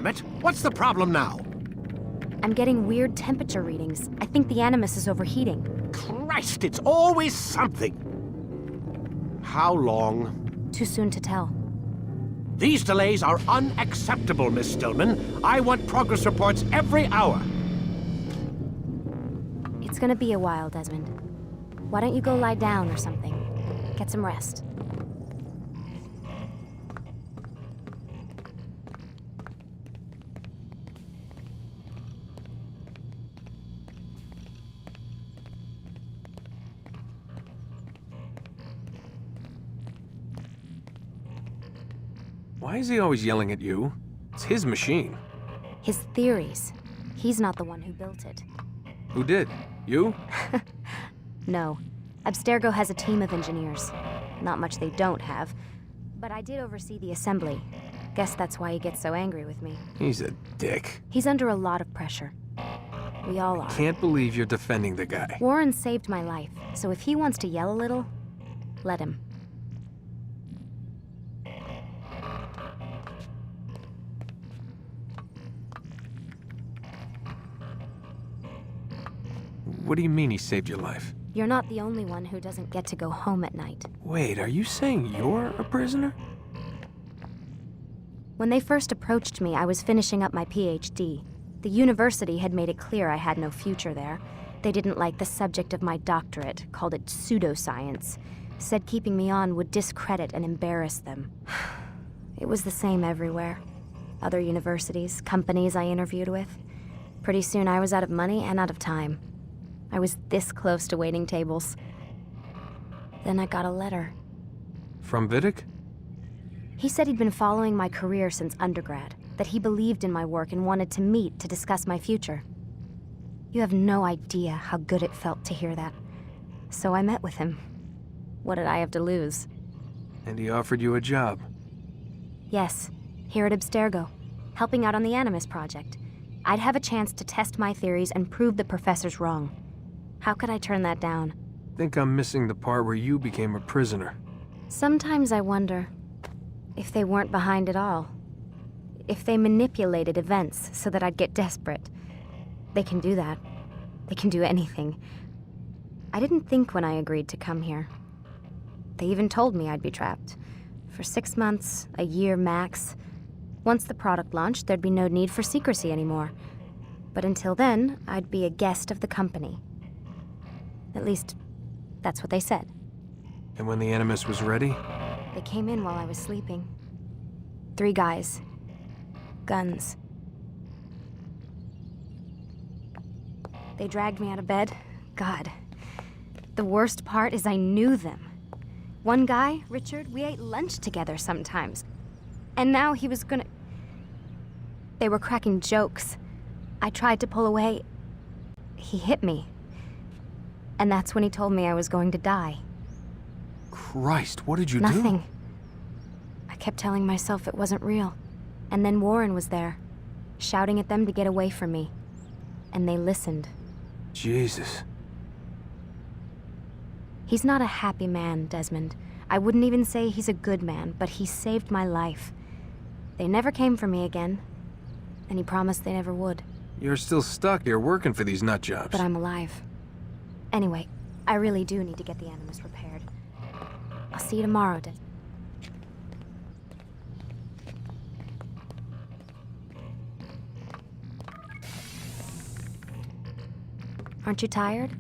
damn it! What's the problem now? I'm getting weird temperature readings. I think the Animus is overheating. Christ, it's always something! How long? Too soon to tell. These delays are unacceptable, Miss Stillman. I want progress reports every hour. It's gonna be a while, Desmond. Why don't you go lie down or something? Get some rest. Why is he always yelling at you? It's his machine. His theories. He's not the one who built it. Who did? You? No. Abstergo has a team of engineers. Not much they don't have. But I did oversee the assembly. Guess that's why he gets so angry with me. He's a dick. He's under a lot of pressure. We all are. Can't believe you're defending the guy. Warren saved my life, so if he wants to yell a little, let him. What do you mean he saved your life? You're not the only one who doesn't get to go home at night. Wait, are you saying you're a prisoner? When they first approached me, I was finishing up my PhD. The university had made it clear I had no future there. They didn't like the subject of my doctorate, called it pseudoscience. Said keeping me on would discredit and embarrass them. It was the same everywhere. Other universities, companies I interviewed with. Pretty soon I was out of money and out of time. I was this close to waiting tables. Then I got a letter. From Vidic? He said he'd been following my career since undergrad, that he believed in my work and wanted to meet to discuss my future. You have no idea how good it felt to hear that. So I met with him. What did I have to lose? And he offered you a job. Yes, here at Abstergo, helping out on the Animus project. I'd have a chance to test my theories and prove the professors wrong. How could I turn that down? Think I'm missing the part where you became a prisoner. Sometimes I wonder if they weren't behind it all. If they manipulated events so that I'd get desperate. They can do that. They can do anything. I didn't think when I agreed to come here. They even told me I'd be trapped. For 6 months, a year max. Once the product launched, there'd be no need for secrecy anymore. But until then, I'd be a guest of the company. At least, that's what they said. And when the Animus was ready? They came in while I was sleeping. 3 guys. Guns. They dragged me out of bed. God. The worst part is I knew them. One guy, Richard, we ate lunch together sometimes. And now he was gonna... They were cracking jokes. I tried to pull away. He hit me. And that's when he told me I was going to die. Christ, what did you do? Nothing. I kept telling myself it wasn't real. And then Warren was there, shouting at them to get away from me. And they listened. Jesus. He's not a happy man, Desmond. I wouldn't even say he's a good man, but he saved my life. They never came for me again, and he promised they never would. You're still stuck here working for these nut jobs. But I'm alive. Anyway, I really do need to get the Animus repaired. I'll see you tomorrow, Desmond. Aren't you tired?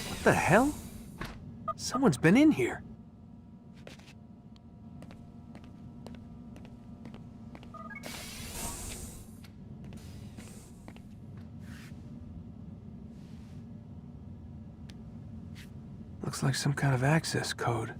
What the hell? Someone's been in here. Looks like some kind of access code.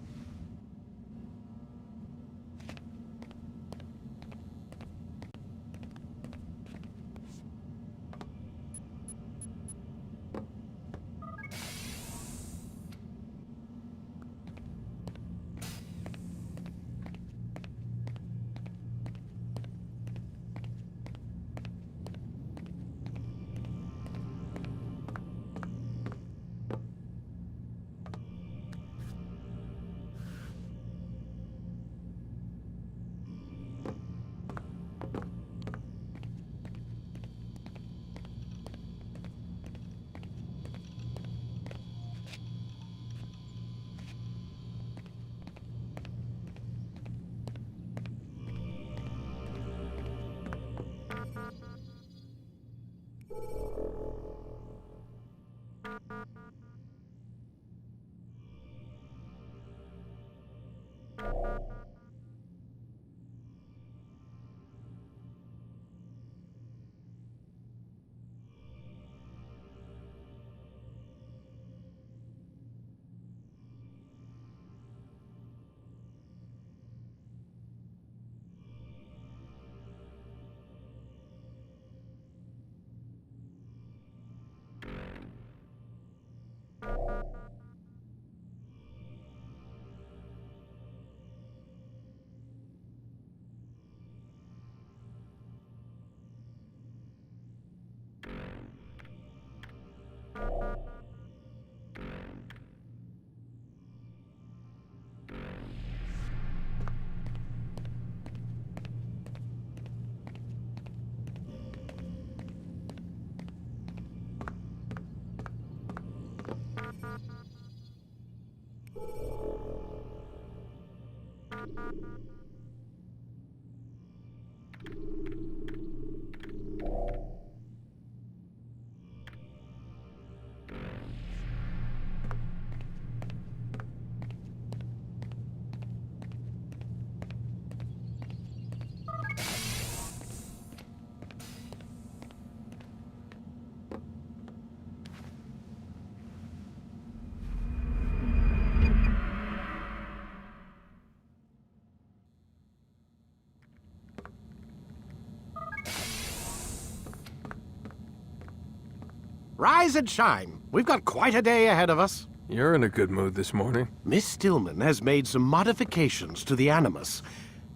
Rise and shine. We've got quite a day ahead of us. You're in a good mood this morning. Miss Stillman has made some modifications to the Animus.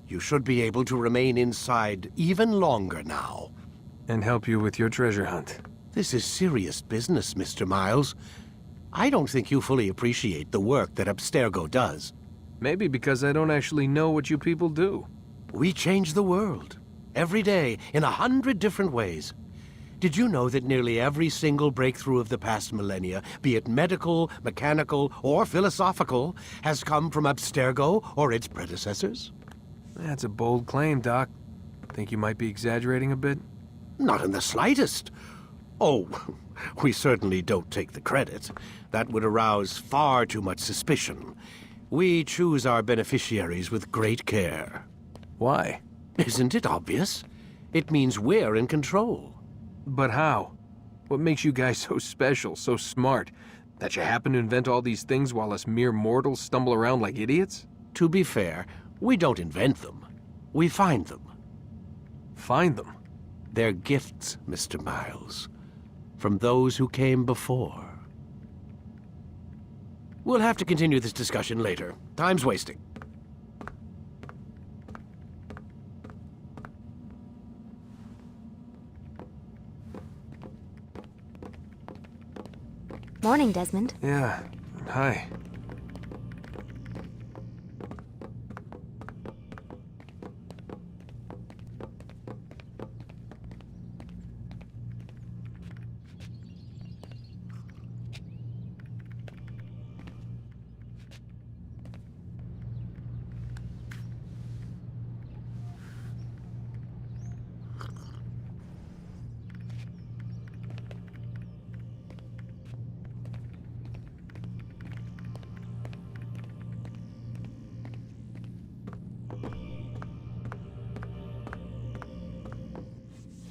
You should be able to remain inside even longer now. And help you with your treasure hunt. This is serious business, Mr. Miles. I don't think you fully appreciate the work that Abstergo does. Maybe because I don't actually know what you people do. We change the world. Every day, in 100 different ways. Did you know that nearly every single breakthrough of the past millennia, be it medical, mechanical, or philosophical, has come from Abstergo or its predecessors? That's a bold claim, Doc. Think you might be exaggerating a bit? Not in the slightest. Oh, we certainly don't take the credit. That would arouse far too much suspicion. We choose our beneficiaries with great care. Why? Isn't it obvious? It means we're in control. But how? What makes you guys so special, so smart? That you happen to invent all these things while us mere mortals stumble around like idiots? To be fair, we don't invent them. We find them. Find them? They're gifts, Mr. Miles, from those who came before. We'll have to continue this discussion later. Time's wasting. Morning, Desmond. Yeah. Hi.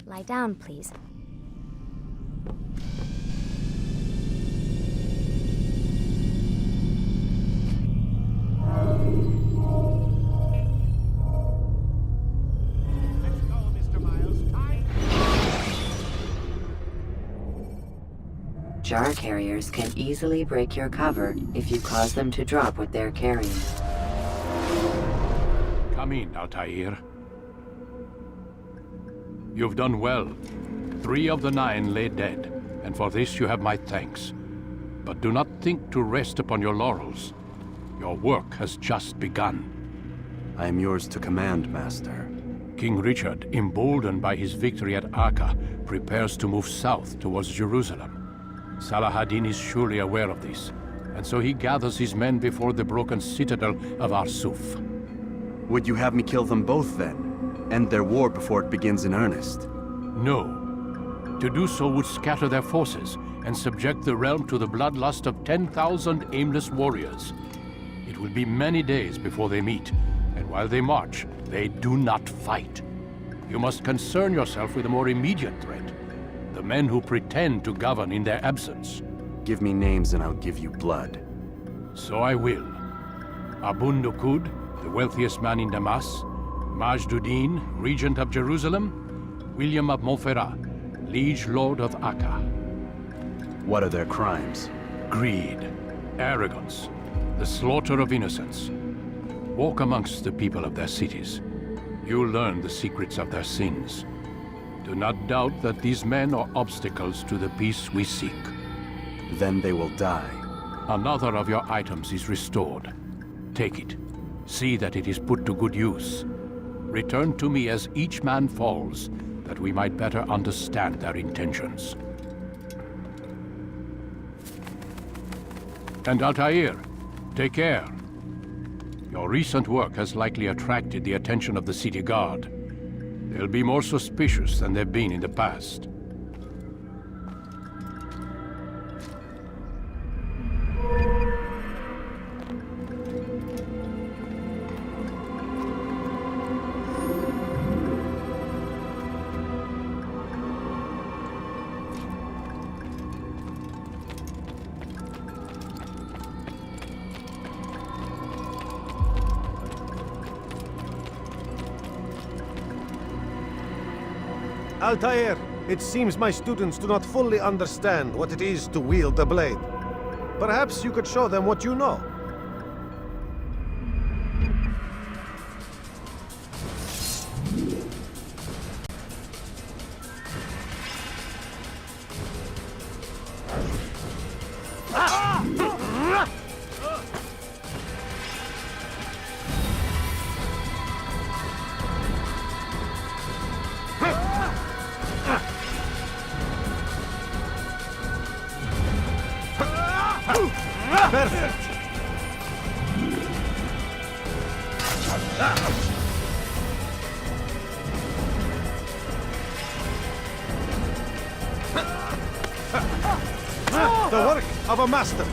Lie down, please. Let's go, Mr. Miles. Time. Jar carriers can easily break your cover if you cause them to drop what they're carrying. Come in, Altair. You've done well. 3 of the 9 lay dead, and for this you have my thanks. But do not think to rest upon your laurels. Your work has just begun. I am yours to command, Master. King Richard, emboldened by his victory at Acre, prepares to move south towards Jerusalem. Salah-ad-Din is surely aware of this, and so he gathers his men before the broken citadel of Arsuf. Would you have me kill them both, then? End their war before it begins in earnest? No. To do so would scatter their forces and subject the realm to the bloodlust of 10,000 aimless warriors. It will be many days before they meet, and while they march, they do not fight. You must concern yourself with a more immediate threat. The men who pretend to govern in their absence. Give me names and I'll give you blood. So I will. Abun Nukud, the wealthiest man in Damas. Majduddin, regent of Jerusalem. William of Montferrat, liege lord of Akka. What are their crimes? Greed, arrogance, the slaughter of innocents. Walk amongst the people of their cities. You'll learn the secrets of their sins. Do not doubt that these men are obstacles to the peace we seek. Then they will die. Another of your items is restored. Take it. See that it is put to good use. Return to me as each man falls, that we might better understand their intentions. And Altair, take care. Your recent work has likely attracted the attention of the city guard. They'll be more suspicious than they've been in the past. Altair, it seems my students do not fully understand what it is to wield the blade. Perhaps you could show them what you know. Perfect! The work of a master.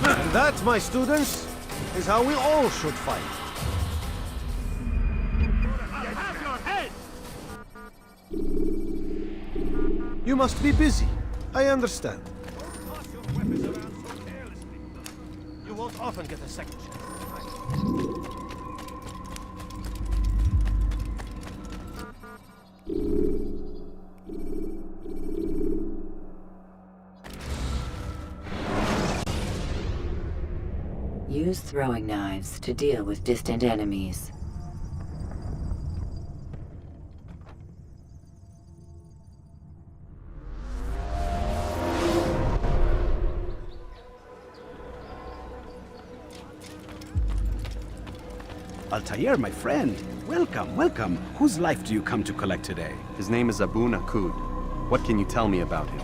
And that, my students, is how we all should fight. You must be busy. I understand. Don't toss your weapons around so carelessly. You won't often get a second chance. Use throwing knives to deal with distant enemies. Altair, my friend. Welcome, welcome. Whose life do you come to collect today? His name is Abu Nakud. What can you tell me about him?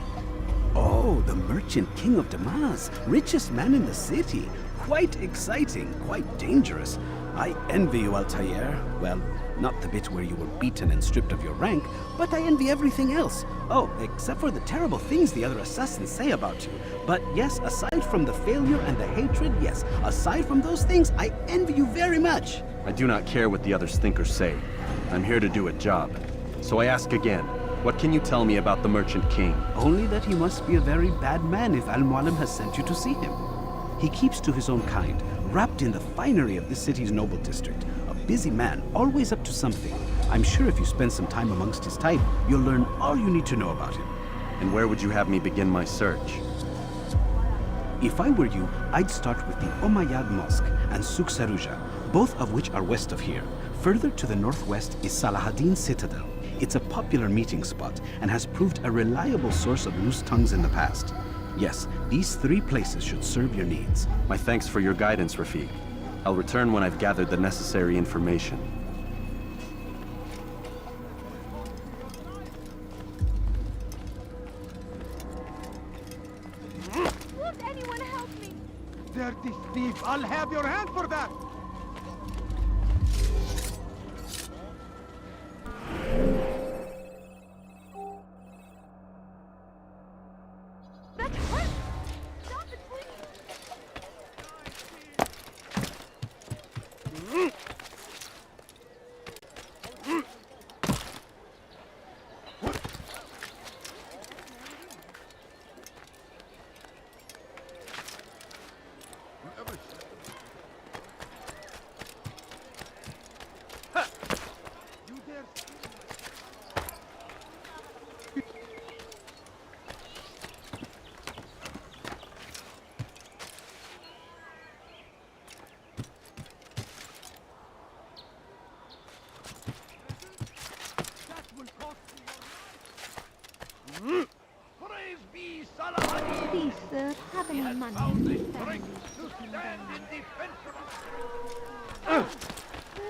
Oh, the merchant king of Damas. Richest man in the city. Quite exciting, quite dangerous. I envy you, Altair. Well, not the bit where you were beaten and stripped of your rank, but I envy everything else. Oh, except for the terrible things the other assassins say about you. But yes, aside from the failure and the hatred, yes, aside from those things, I envy you very much. I do not care what the others think or say. I'm here to do a job. So I ask again, what can you tell me about the Merchant King? Only that he must be a very bad man if Al-Mualim has sent you to see him. He keeps to his own kind, wrapped in the finery of this city's noble district. A busy man, always up to something. I'm sure if you spend some time amongst his type, you'll learn all you need to know about him. And where would you have me begin my search? If I were you, I'd start with the Umayyad Mosque and Souk Saruja, both of which are west of here. Further to the northwest is Salahaddin Citadel. It's a popular meeting spot and has proved a reliable source of loose tongues in the past. Yes, these three places should serve your needs. My thanks for your guidance, Rafiq. I'll return when I've gathered the necessary information. Won't anyone help me? I'll have your hand for that! Please, sir, have any money?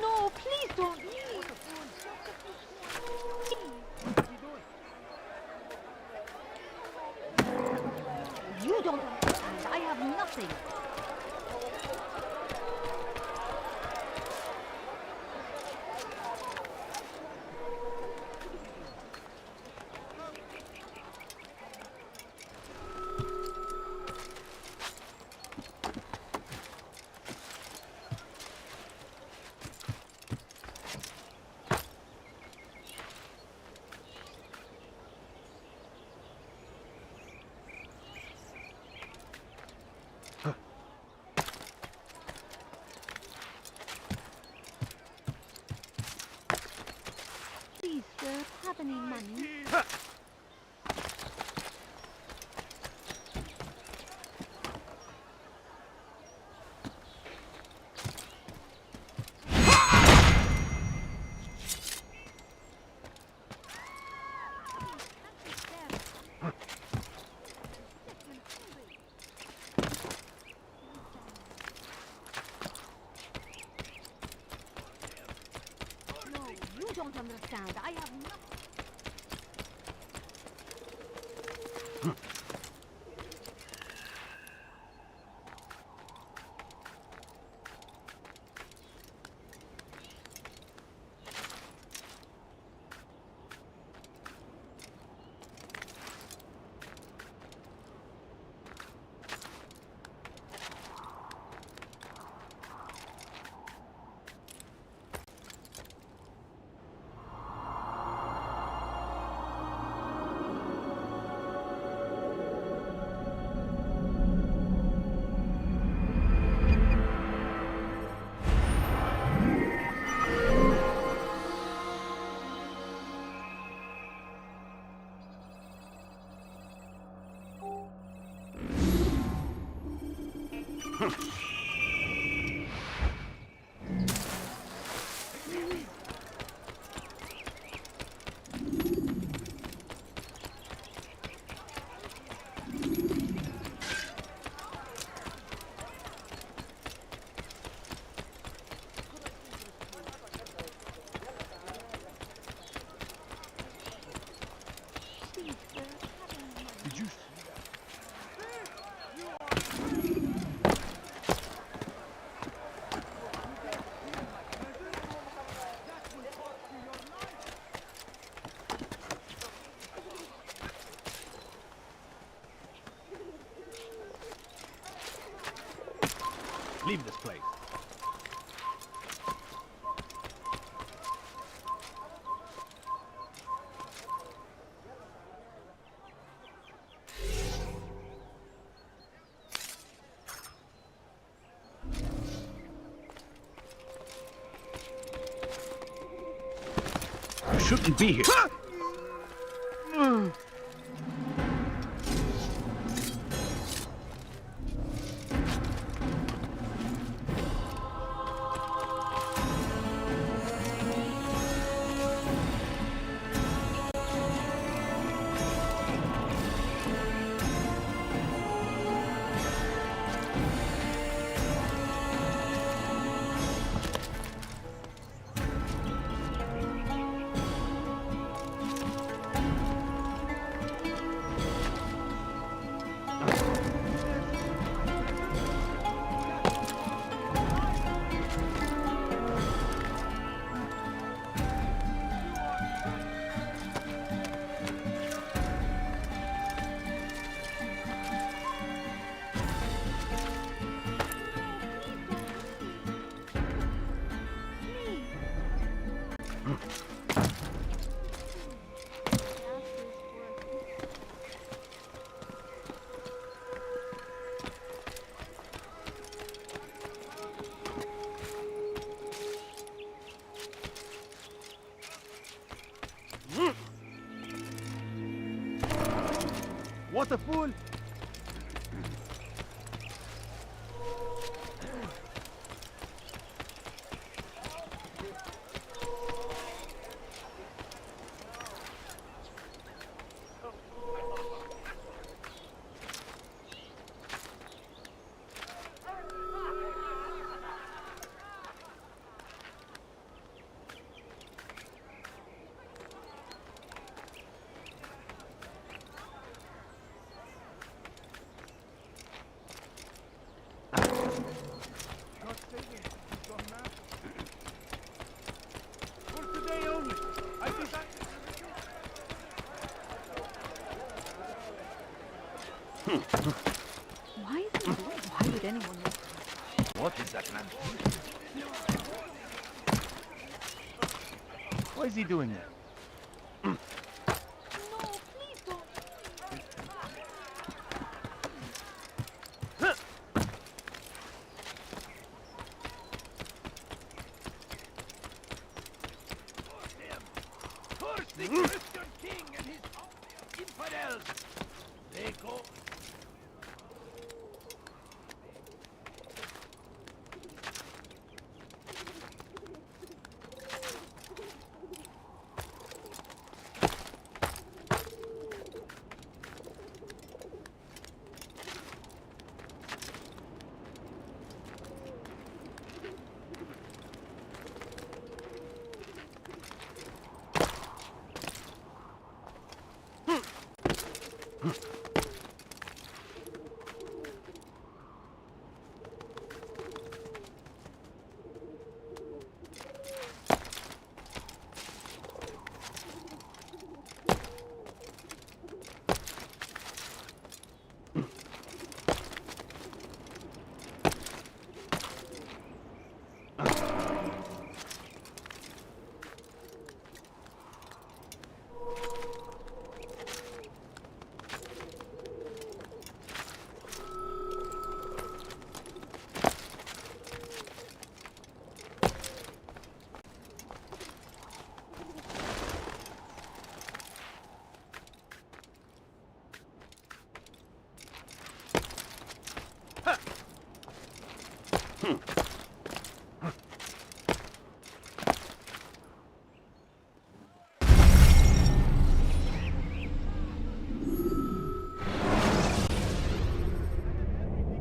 No, please don't leave. You don't understand. I have nothing. Please, sir, have any money? No, you don't understand. I have nothing. Leave this place. You shouldn't be here. What a fool! Why would anyone? What is that man? Why is he doing that? No, please don't. Curse the Christian king and his infidels! They go.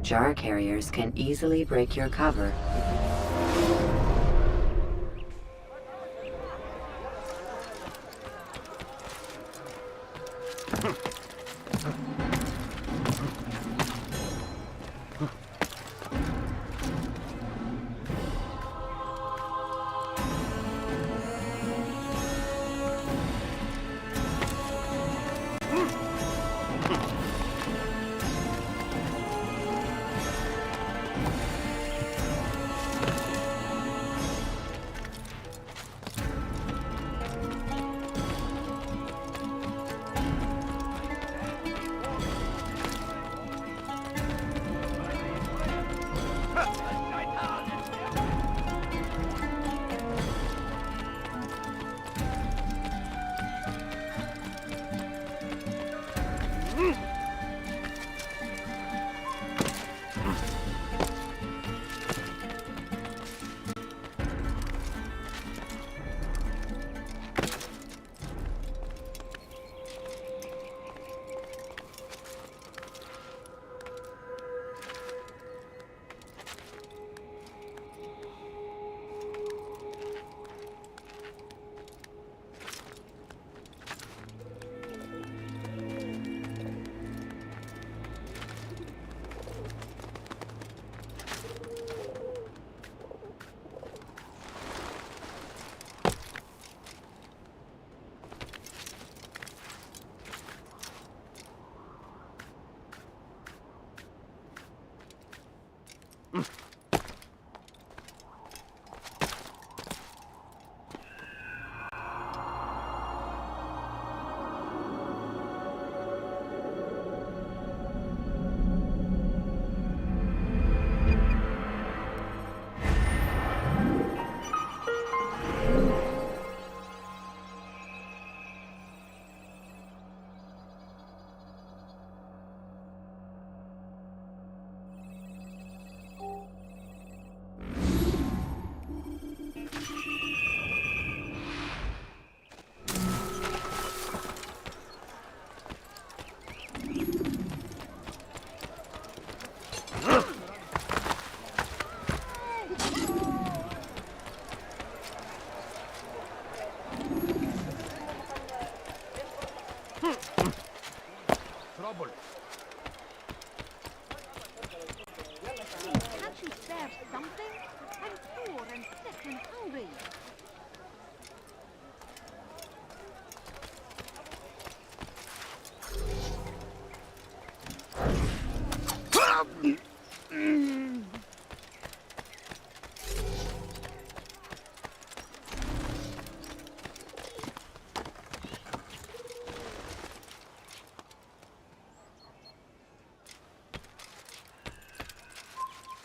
Jar carriers can easily break your cover.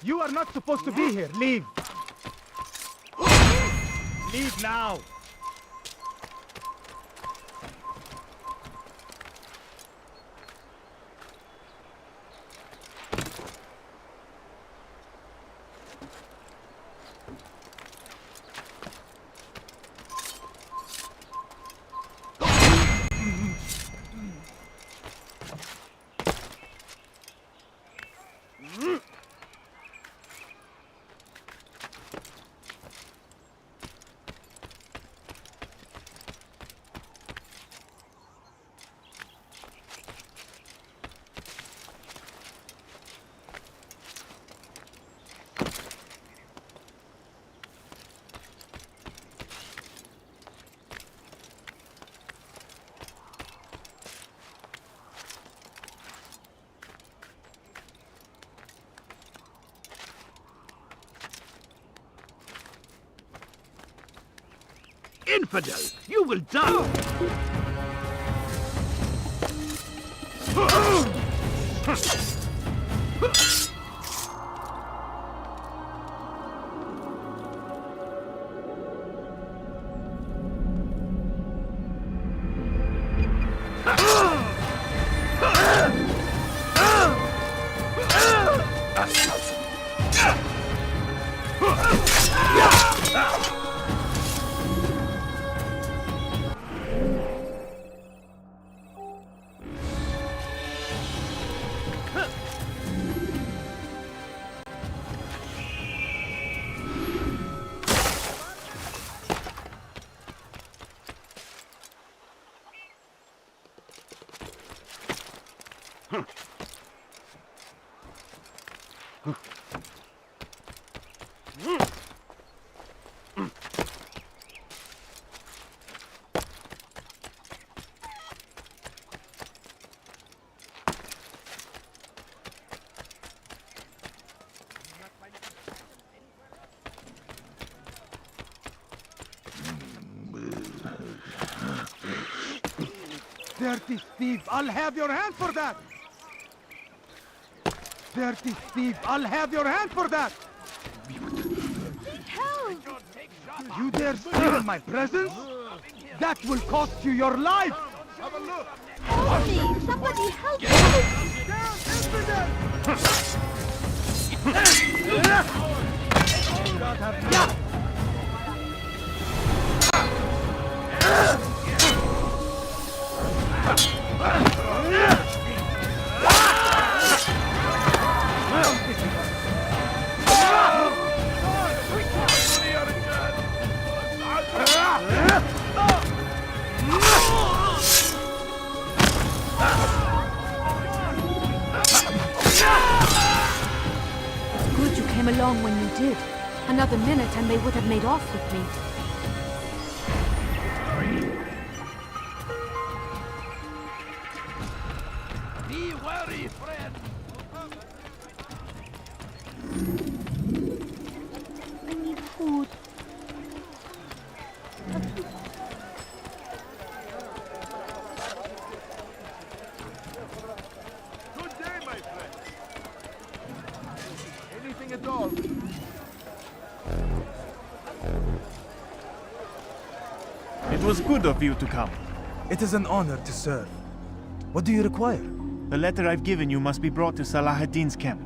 You are not supposed to be here. Leave. Leave now. Infidel! You will die! Dirty thief, I'll have your hand for that! Dirty thief, I'll have your hand for that! Help! You dare steal in my presence? That will cost you your life! Help me! Somebody help me! Good you came along when you did. Another minute and they would have made off with me. Be wary, friend! I need food. Good day, my friend. Anything at all? It was good of you to come. It is an honor to serve. What do you require? The letter I've given you must be brought to Salah ad-Din's camp.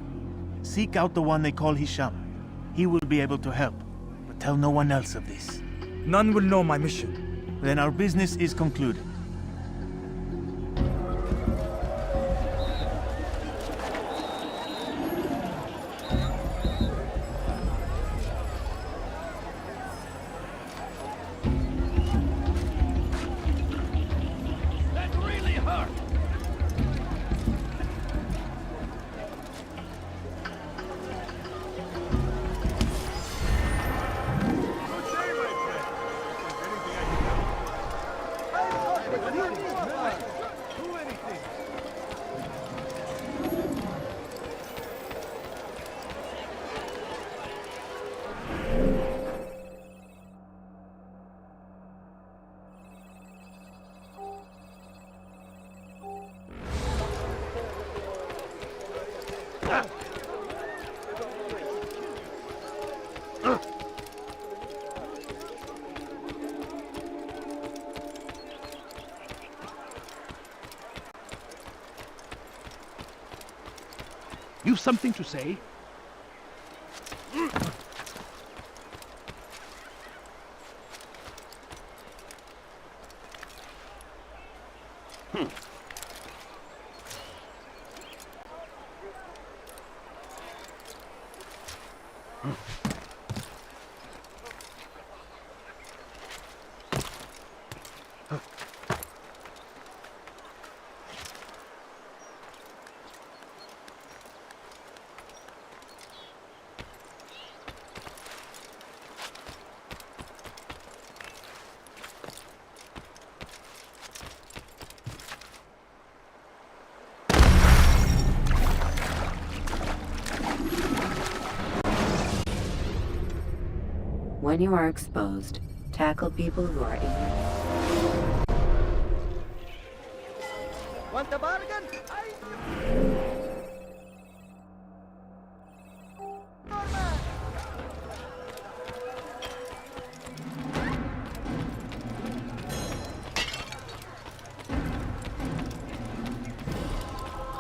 Seek out the one they call Hisham. He will be able to help, but tell no one else of this. None will know my mission. Then our business is concluded. You've something to say? When you are exposed, tackle people who are in your... Want a bargain?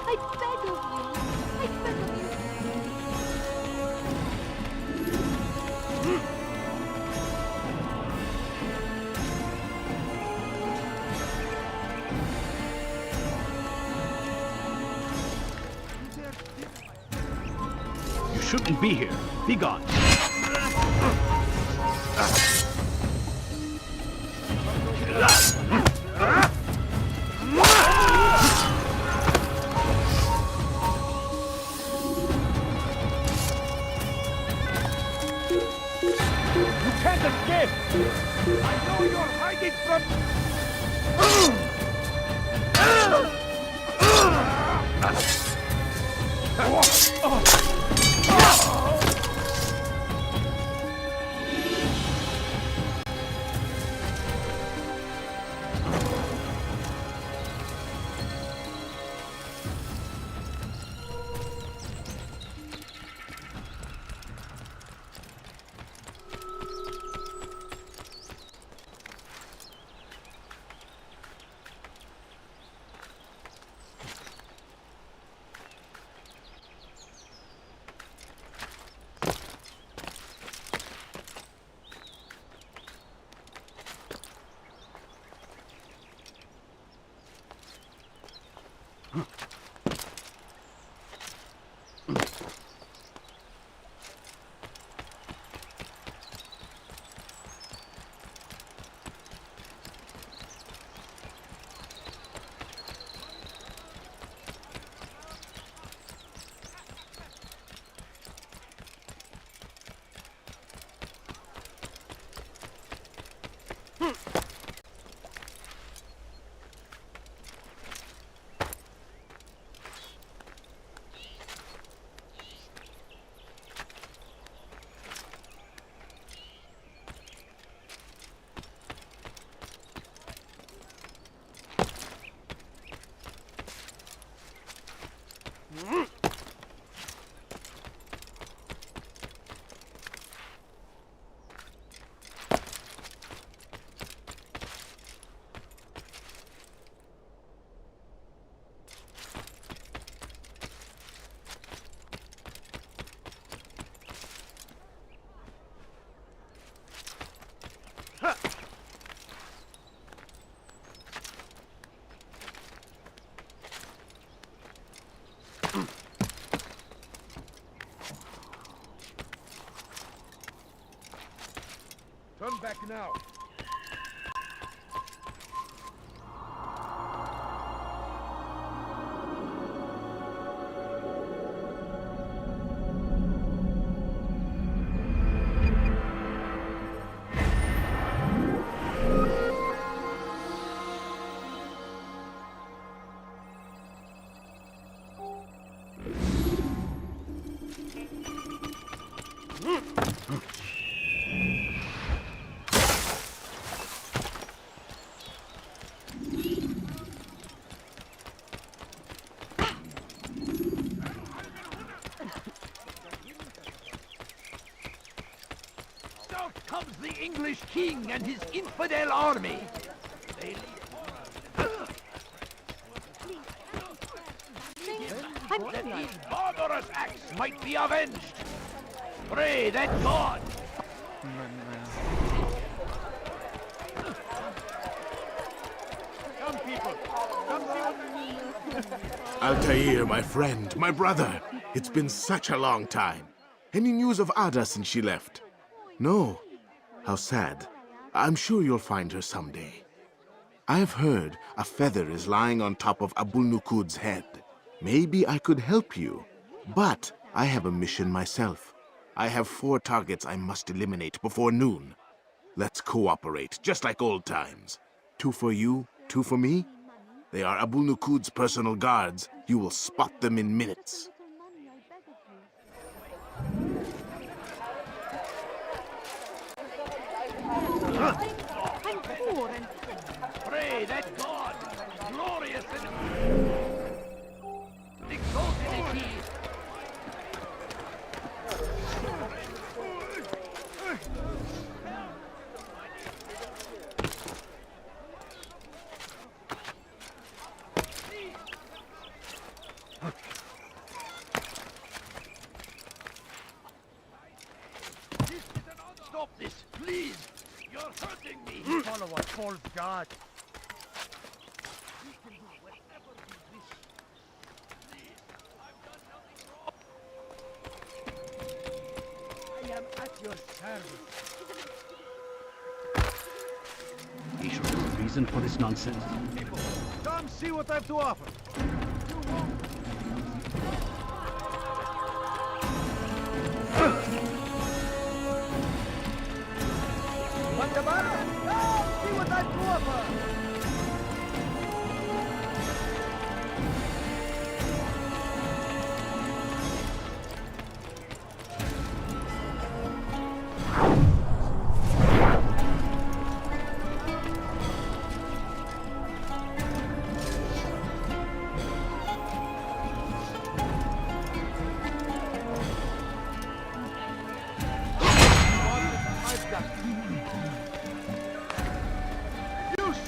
I beg of you. I beg of you. You shouldn't be here. Be gone. You can't escape! I know you're hiding from... Turn back now. Out comes the English king and his infidel army. that these barbarous acts might be avenged. Pray that God. Come, people. Come see what Altair, my friend, my brother. It's been such a long time. Any news of Ada since she left? No. How sad. I'm sure you'll find her someday. I've heard a feather is lying on top of Abul Nukud's head. Maybe I could help you. But I have a mission myself. I have 4 targets I must eliminate before noon. Let's cooperate, just like old times. 2 for you, 2 for me? They are Abul Nukud's personal guards. You will spot them in minutes. I'm poor and Pray that God, glorious and exalted is He. Stop this, please! You're hurting me! follow a false god. You can do whatever you wish. Please, I've done nothing wrong. I am at your service. Is there a reason for this nonsense? Come see what I've to offer. Matabara! Come see what I've to offer.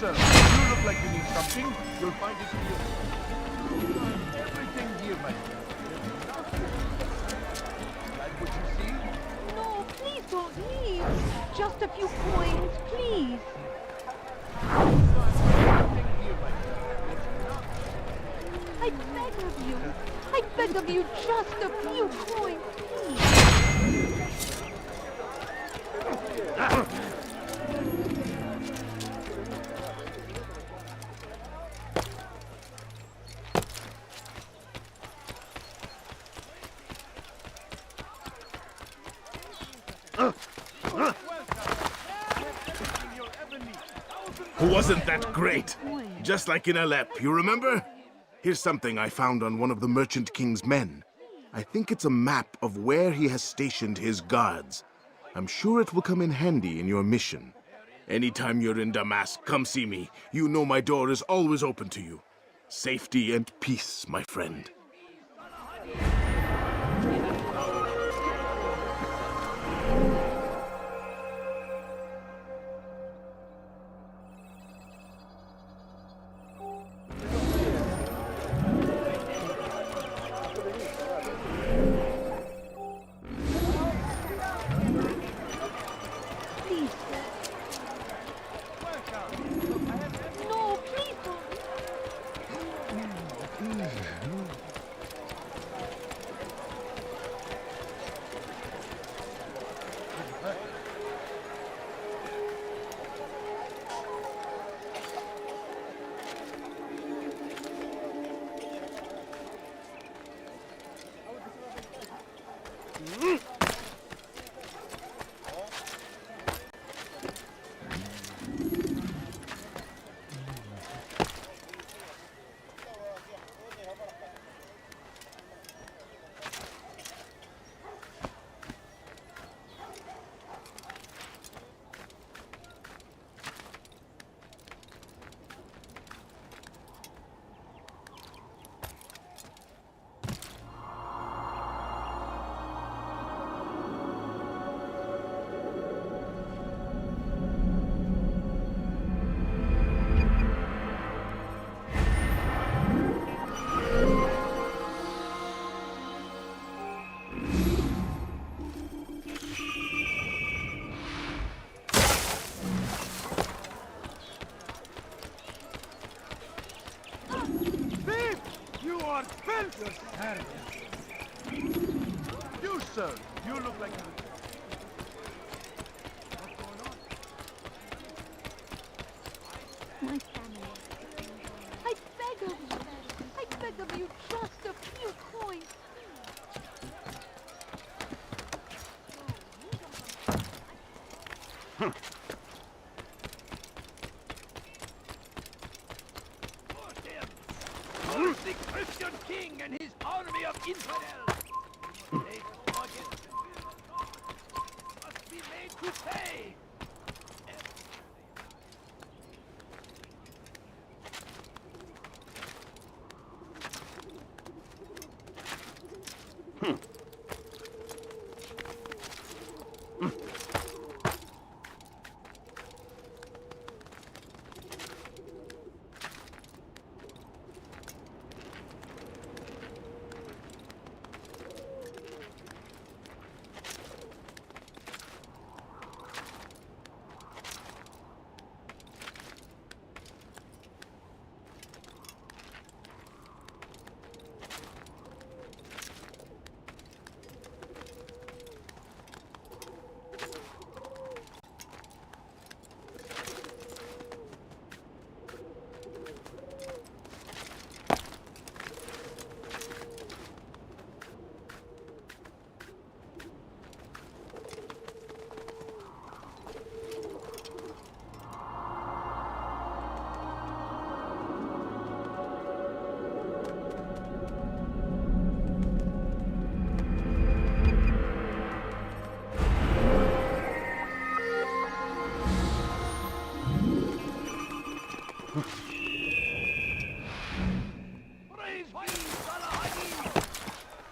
You look like you need something. You'll find it here. Everything here, my friend. Like what you see? no, please don't leave. Just a few coins, please. Everything here, my friend. I beg of you. I beg of you, just a few coins, please. Wasn't that great? Just like in Alep, you remember? Here's something I found on one of the Merchant King's men. I think it's a map of where he has stationed his guards. I'm sure it will come in handy in your mission. Anytime you're in Damascus, come see me. You know my door is always open to you. Safety and peace, my friend. No, please don't. You, sir, you look like My family. I beg of you. I beg of you just a few coins. Who's the Christian king and his army of infidels? They forget must be made to pay.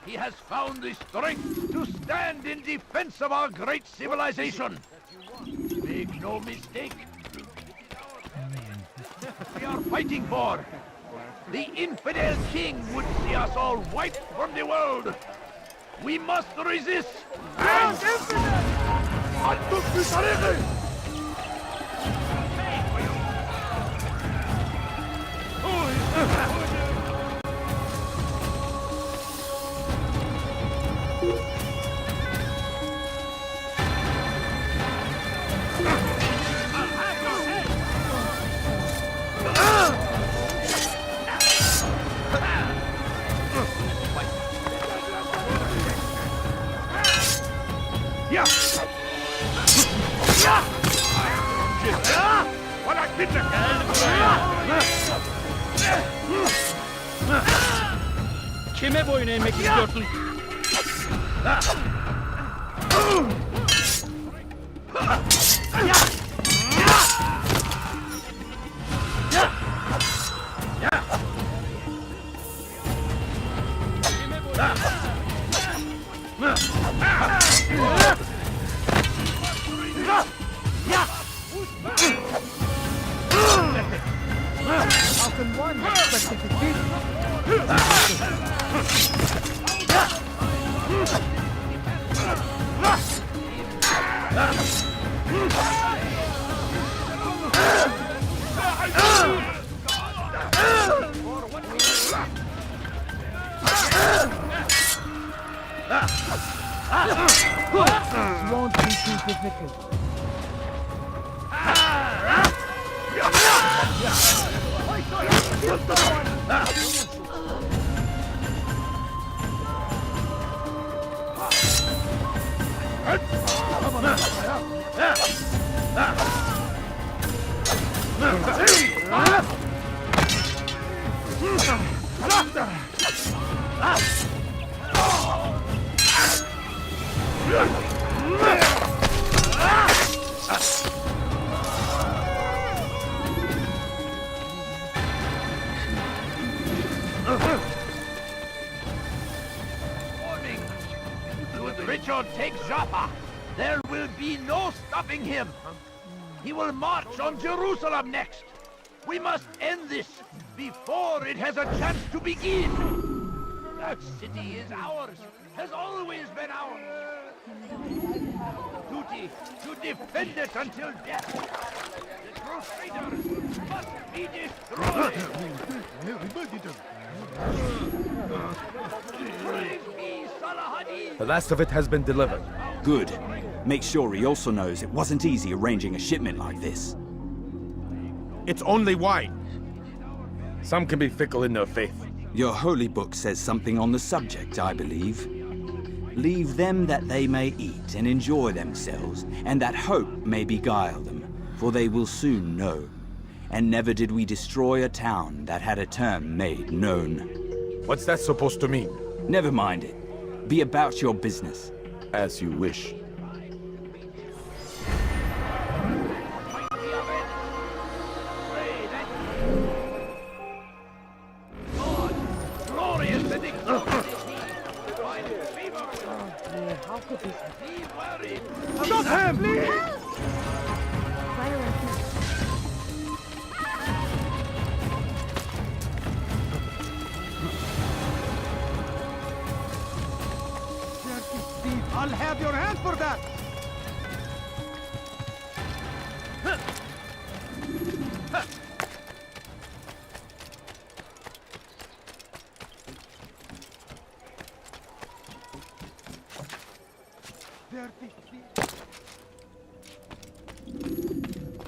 He has found the strength to stand in defense of our great civilization. Make no mistake. We are fighting for. The infidel king would see us all wiped from the world. We must resist. And Kime boyun eğmek istiyorsun? How can one expect to defeat? Won't be too difficult. Should Richard take Joppa, there will be no stopping him. He will march on Jerusalem next. We must end this before it has a chance to begin. That city is ours, has always been ours. Duty to defend it until death. The Crusaders must be destroyed. The last of it has been delivered. Good. Make sure he also knows it wasn't easy arranging a shipment like this. It's only wine. Some can be fickle in their faith. Your holy book says something on the subject, I believe. Leave them that they may eat and enjoy themselves, and that hope may beguile them, for they will soon know. And never did we destroy a town that had a term made known. What's that supposed to mean? Never mind it. Be about your business. As you wish. How could this be? Shot him! Please! I'll have your hand for that!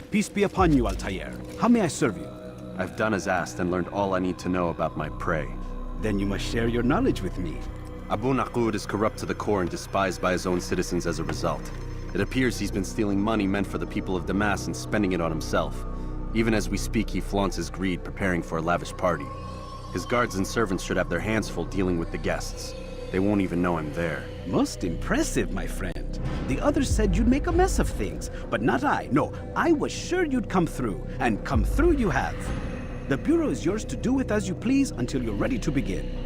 Peace be upon you, Altair. How may I serve you? I've done as asked and learned all I need to know about my prey. Then you must share your knowledge with me. Abu Naqud is corrupt to the core and despised by his own citizens as a result. It appears he's been stealing money meant for the people of Damas and spending it on himself. Even as we speak, he flaunts his greed, preparing for a lavish party. His guards and servants should have their hands full dealing with the guests. They won't even know I'm there. Most impressive, my friend. The others said you'd make a mess of things, but not I. No, I was sure you'd come through, and come through you have. The Bureau is yours to do with as you please until you're ready to begin.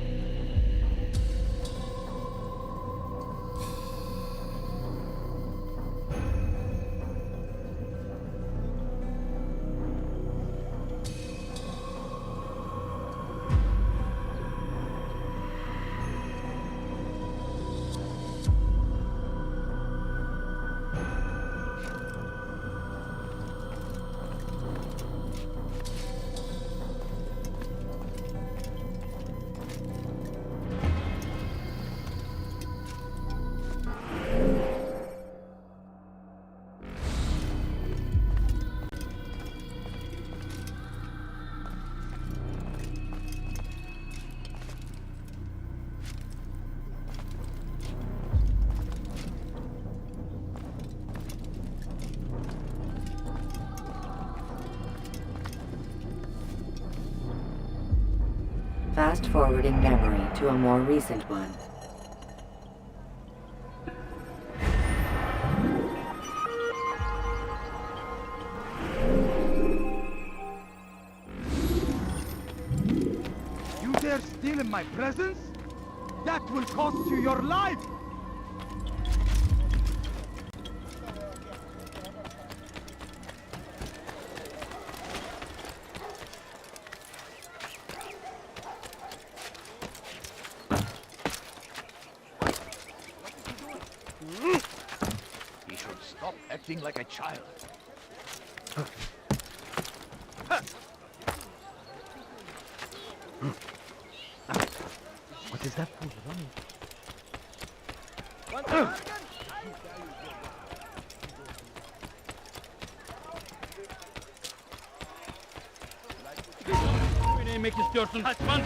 Fast forward in memory to a more recent one. You dare steal in my presence? That will cost you your life! He should stop acting like a child. What is that fool running? Ne yemek istiyorsun? Kaçman.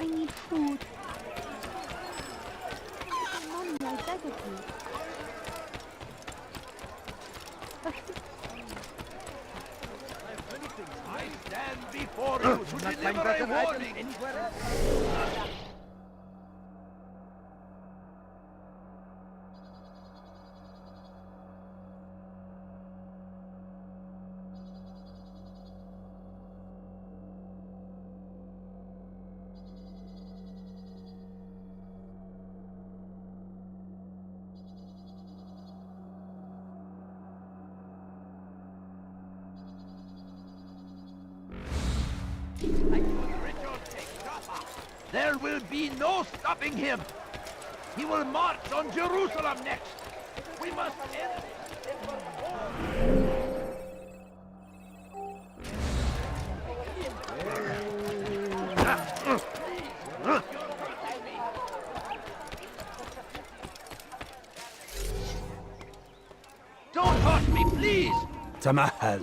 I need food. Mommy, I beg of you. I stand before you to deliver a warning. There will be no stopping him. He will march on Jerusalem next. We must end Don't touch me, please! Tamahal.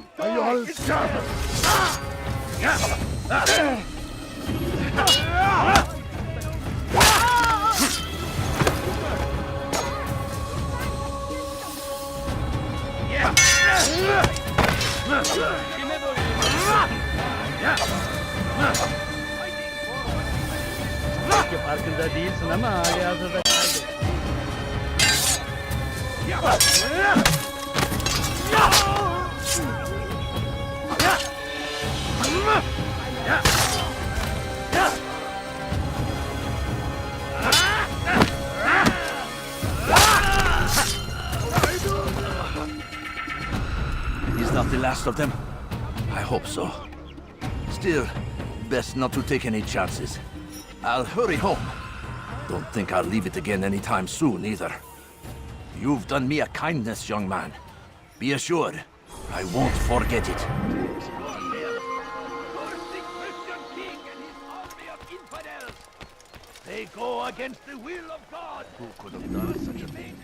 Farkında değilsin ama hali hazırda kaybettin. Is that the last of them? I hope so. Still, best not to take any chances. I'll hurry home. Don't think I'll leave it again anytime soon, either. You've done me a kindness, young man. Be assured, I won't forget it. They go against the will of God. Who could have done such a thing?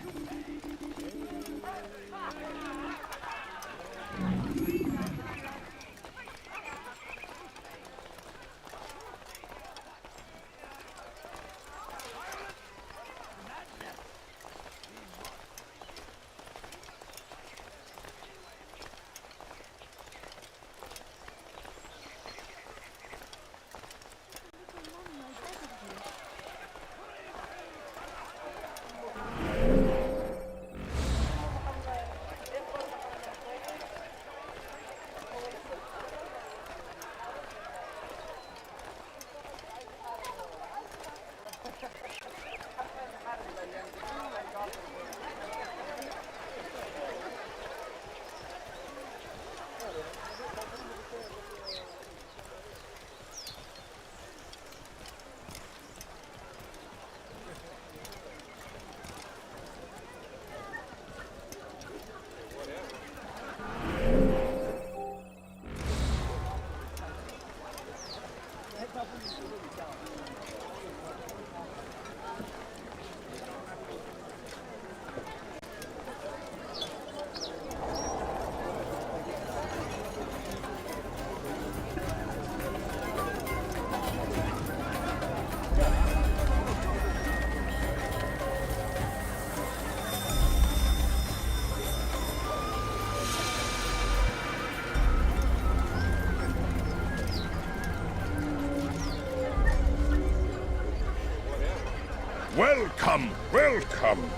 Welcome, welcome.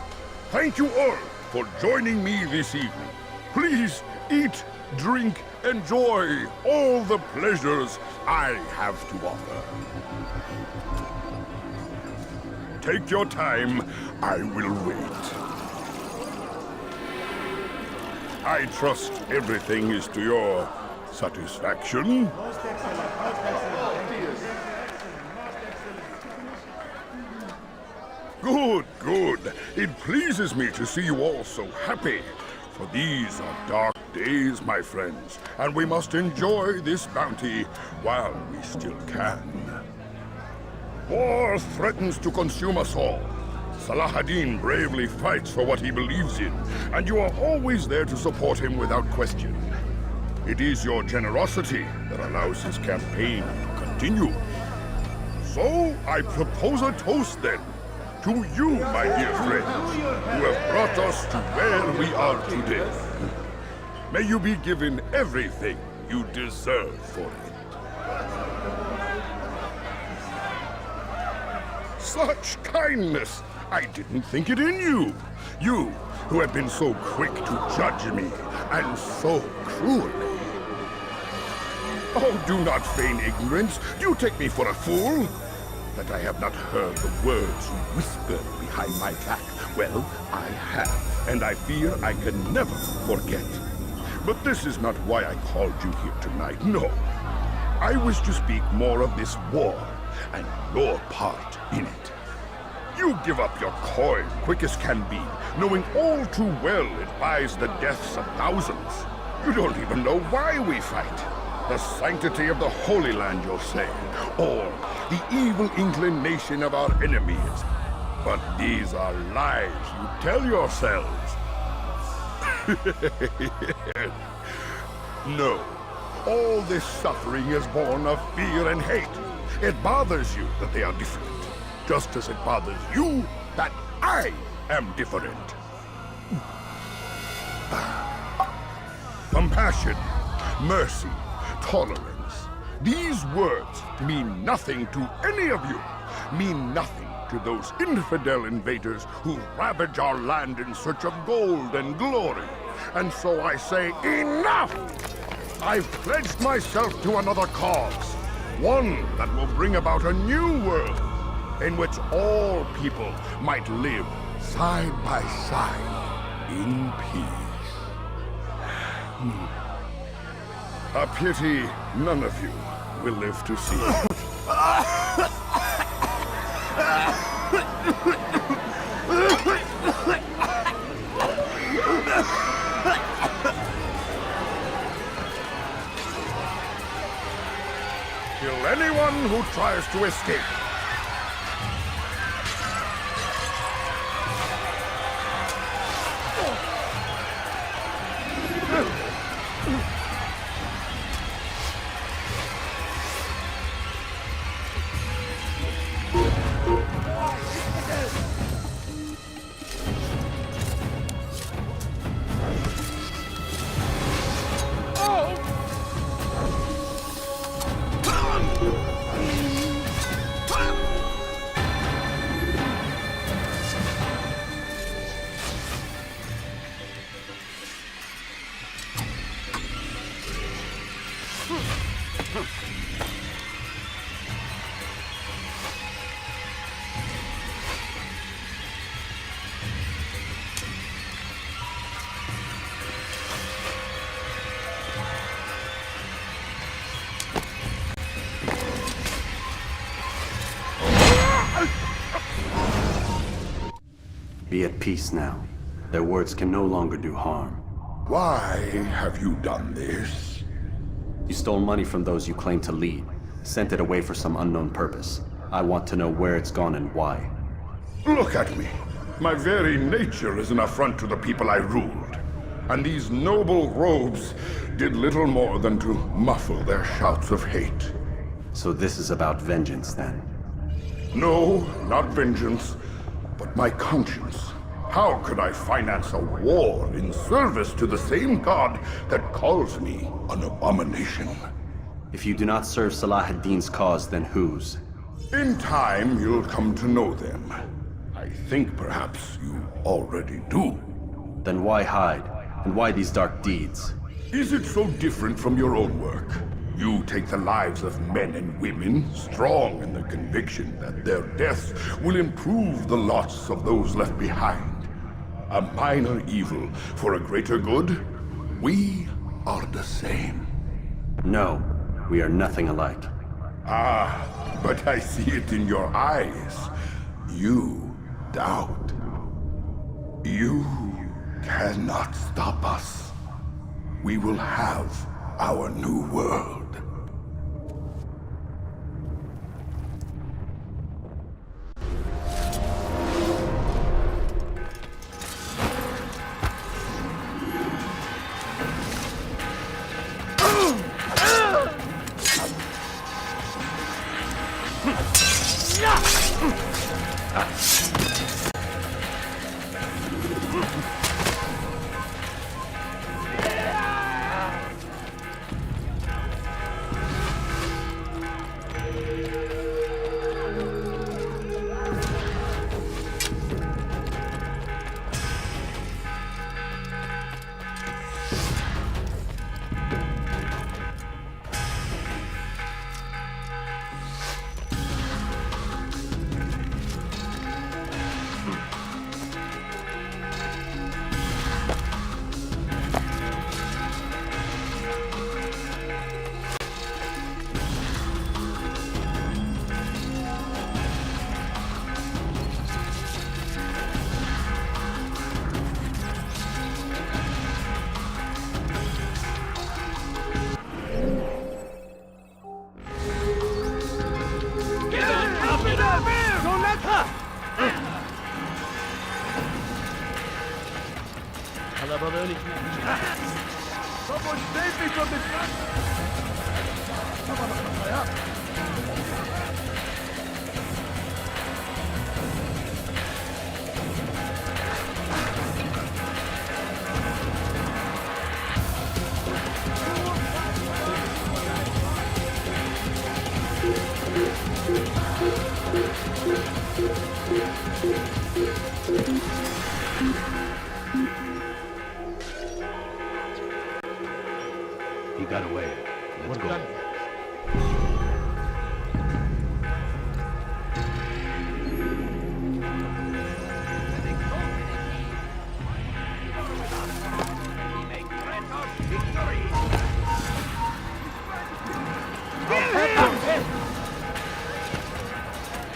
Thank you all for joining me this evening. Please eat, drink, enjoy all the pleasures I have to offer. Take your time, I will wait. I trust everything is to your satisfaction. Good, good. It pleases me to see you all so happy. For these are dark days, my friends, and we must enjoy this bounty while we still can. War threatens to consume us all. Salah ad-Din bravely fights for what he believes in, and you are always there to support him without question. It is your generosity that allows his campaign to continue. So, I propose a toast then. To you, my dear friends, who have brought us to where we are today. May you be given everything you deserve for it. Such kindness! I didn't think it in you. You, who have been so quick to judge me, and so cruelly. Oh, do not feign ignorance. You take me for a fool. That I have not heard the words you whispered behind my back. Well, I have, and I fear I can never forget. But this is not why I called you here tonight, no. I wish to speak more of this war and your part in it. You give up your coin quick as can be, knowing all too well it buys the deaths of thousands. You don't even know why we fight. The sanctity of the Holy Land, you'll say, or the evil inclination of our enemies. But these are lies you tell yourselves. No. All this suffering is born of fear and hate. It bothers you that they are different, just as it bothers you that I am different. Compassion, mercy, tolerance. These words mean nothing to any of you. Mean nothing to those infidel invaders who ravage our land in search of gold and glory. And so I say, enough! I've pledged myself to another cause. One that will bring about a new world in which all people might live side by side in peace. A pity none of you will live to see it. Kill anyone who tries to escape. Be at peace now. Their words can no longer do harm. Why have you done this? You stole money from those you claim to lead, sent it away for some unknown purpose. I want to know where it's gone and why. Look at me. My very nature is an affront to the people I ruled. And these noble robes did little more than to muffle their shouts of hate. So this is about vengeance, then? No, not vengeance, but my conscience. How could I finance a war in service to the same god that calls me an abomination? If you do not serve Salah ad-Din's cause, then whose? In time, you'll come to know them. I think perhaps you already do. Then why hide? And why these dark deeds? Is it so different from your own work? You take the lives of men and women, strong in the conviction that their deaths will improve the lots of those left behind. A minor evil for a greater good? We are the same. No, we are nothing alike. Ah, but I see it in your eyes. You doubt. You cannot stop us. We will have our new world. me from this gun! He got away. Let's go.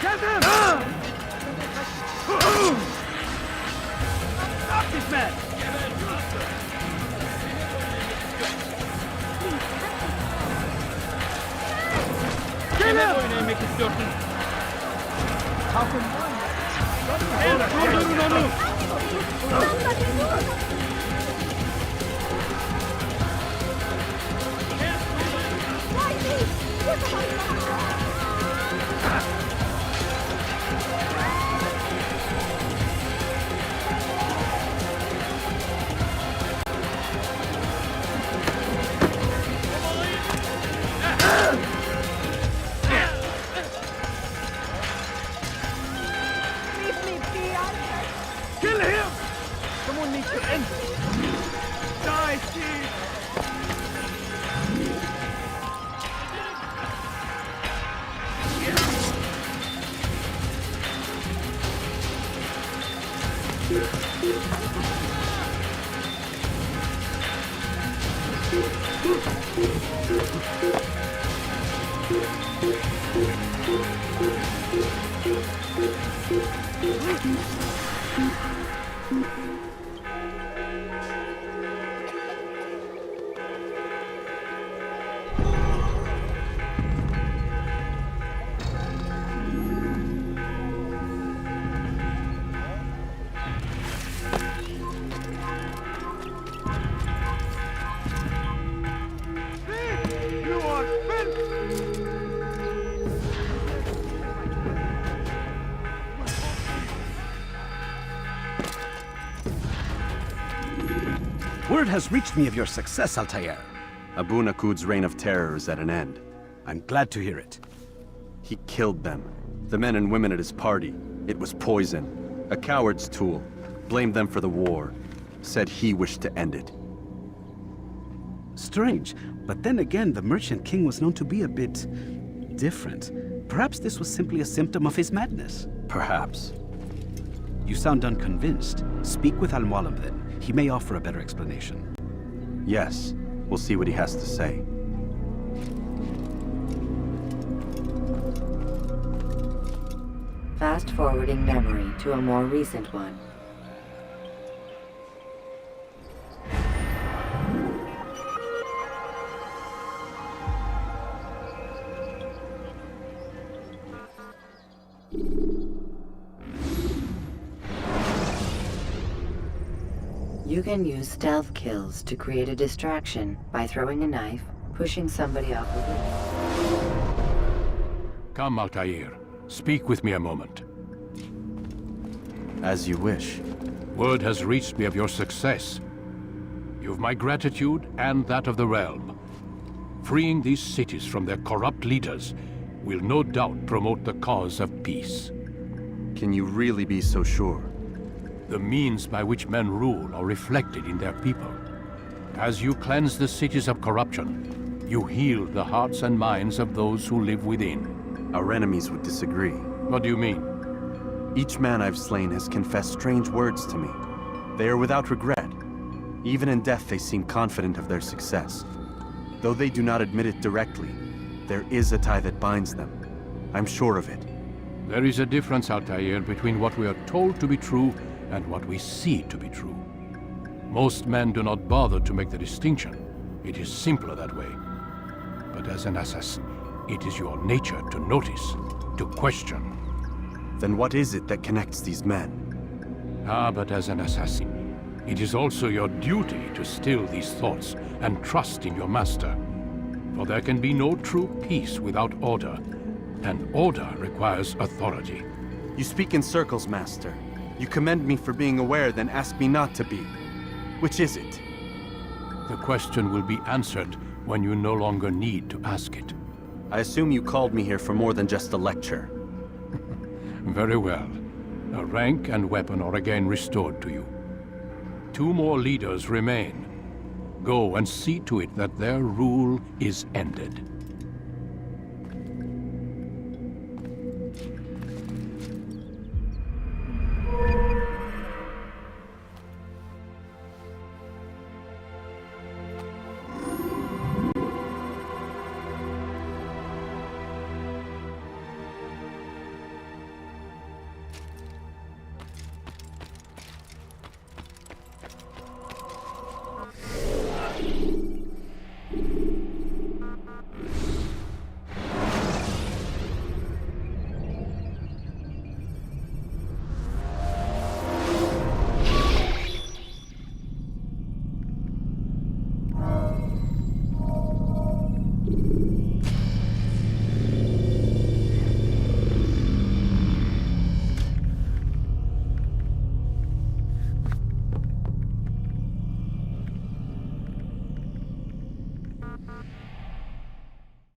Get him! Stop this man! Get him! Kill him! Someone needs to end this. Die, Steve! You are finished! Word has reached me of your success, Altair. Abu Naqud's reign of terror is at an end. I'm glad to hear it. He killed them. The men and women at his party. It was poison. A coward's tool. Blamed them for the war. Said he wished to end it. Strange, but then again, the Merchant King was known to be a bit different. Perhaps this was simply a symptom of his madness. Perhaps. You sound unconvinced. Speak with Al-Mualim then. He may offer a better explanation. Yes. We'll see what he has to say. Fast-forwarding memory to a more recent one. You can use stealth kills to create a distraction by throwing a knife, pushing somebody off a roof. Come, Altair. Speak with me a moment. As you wish. Word has reached me of your success. You've my gratitude and that of the realm. Freeing these cities from their corrupt leaders will no doubt promote the cause of peace. Can you really be so sure? The means by which men rule are reflected in their people. As you cleanse the cities of corruption, you heal the hearts and minds of those who live within. Our enemies would disagree. What do you mean? Each man I've slain has confessed strange words to me. They are without regret. Even in death they seem confident of their success. Though they do not admit it directly, there is a tie that binds them. I'm sure of it. There is a difference, Altair, between what we are told to be true and what we see to be true. Most men do not bother to make the distinction. It is simpler that way. But as an assassin, it is your nature to notice, to question. Then what is it that connects these men? But as an assassin, It is also your duty to still these thoughts and trust in your master. For there can be no true peace without order, and order requires authority. You speak in circles, Master. You commend me for being aware, then ask me not to be. Which is it? The question will be answered when you no longer need to ask it. I assume you called me here for more than just a lecture. Very well. A rank and weapon are again restored to you. 2 more leaders remain. Go and see to it that their rule is ended.